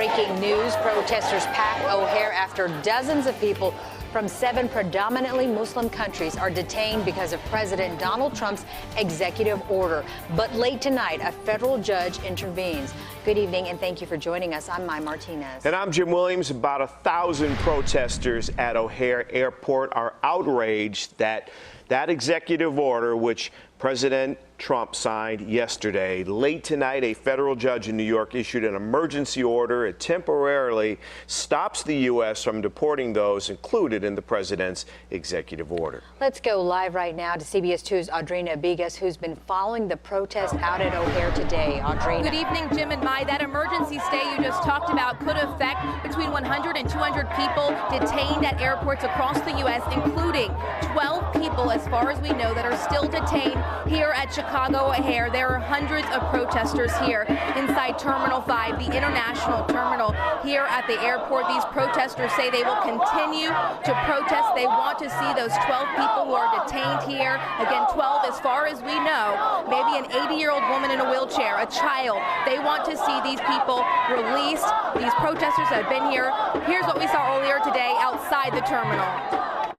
breaking news. Protesters pack O'Hare after dozens of people from 7 predominantly Muslim countries are detained because of President Donald Trump's executive order. But late tonight, a federal judge intervenes. Good evening, and thank you for joining us. I'm Mai Martinez. And I'm Jim Williams. About 1,000 protesters at O'Hare Airport are outraged that executive order, which President Trump signed yesterday. Late tonight, a federal judge in New York issued an emergency order. It temporarily stops the U.S. from deporting those included in the president's executive order. Let's go live right now to CBS 2's Audrina Bigos, who's been following the protest out at O'Hare today. Audrina. Good evening, Jim and Mai. That emergency stay you just talked about could affect between 100 and 200 people detained at airports across the U.S., including 12 people, as far as we know, that are still detained here at Chicago O'Hare. There are hundreds of protesters here inside Terminal 5, the international terminal here at the airport. These protesters say they will continue to protest. They want to see those 12 people who are detained here. Again, 12 as far as we know, maybe an 80-year-old woman in a wheelchair, a child. They want to see these people released. These protesters have been here. Here's what we saw earlier today outside the terminal.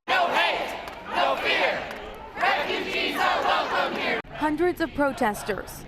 No hate, no fear. Refugees are welcome here. Hundreds of protesters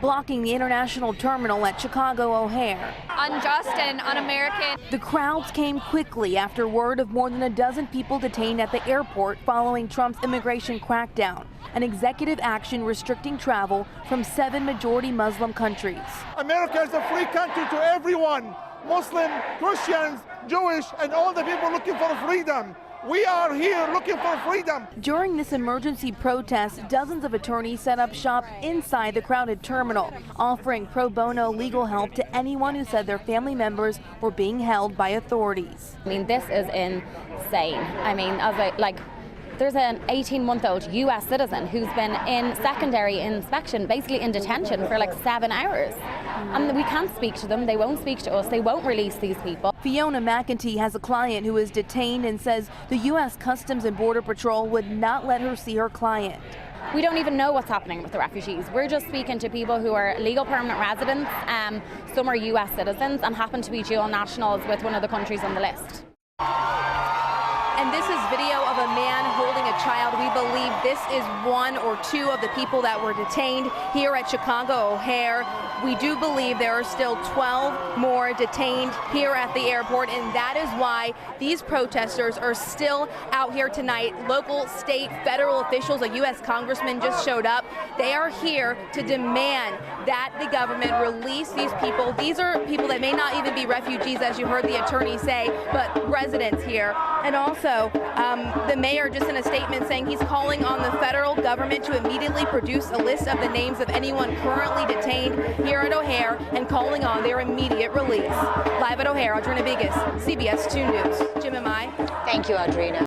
blocking the international terminal at Chicago O'Hare. Unjust and un-American. The crowds came quickly after word of more than a dozen people detained at the airport following Trump's immigration crackdown, an executive action restricting travel from 7 majority Muslim countries. America is a free country to everyone, Muslim, Christians, Jewish, and all the people looking for freedom. We are here looking for freedom. During this emergency protest, dozens of attorneys set up shop inside the crowded terminal, offering pro bono legal help to anyone who said their family members were being held by authorities. I mean, this is insane. I mean, there's an 18-month-old U.S. citizen who's been in secondary inspection, basically in detention for like 7 hours. And we can't speak to them. They won't speak to us. They won't release these people. Fiona McEntee has a client who is detained and says the U.S. Customs and Border Patrol would not let her see her client. We don't even know what's happening with the refugees. We're just speaking to people who are legal permanent residents. Some are U.S. citizens and happen to be dual nationals with one of the countries on the list. And this is video of a man holding a child. We believe this is 1 or 2 of the people that were detained here at Chicago O'Hare. We do believe there are still 12 more detained here at the airport, and that is why these protesters are still out here tonight. Local, state, federal officials, a U.S. congressman just showed up. They are here to demand that the government release these people. These are people that may not even be refugees, as you heard the attorney say, but residents here. And also, the mayor just in a statement saying he's calling on the federal government to immediately produce a list of the names of anyone currently detained here at O'Hare and calling on their immediate release. Live at O'Hare, Audrina Bigos, CBS 2 News. Jim and Mai. Thank you, Audrina.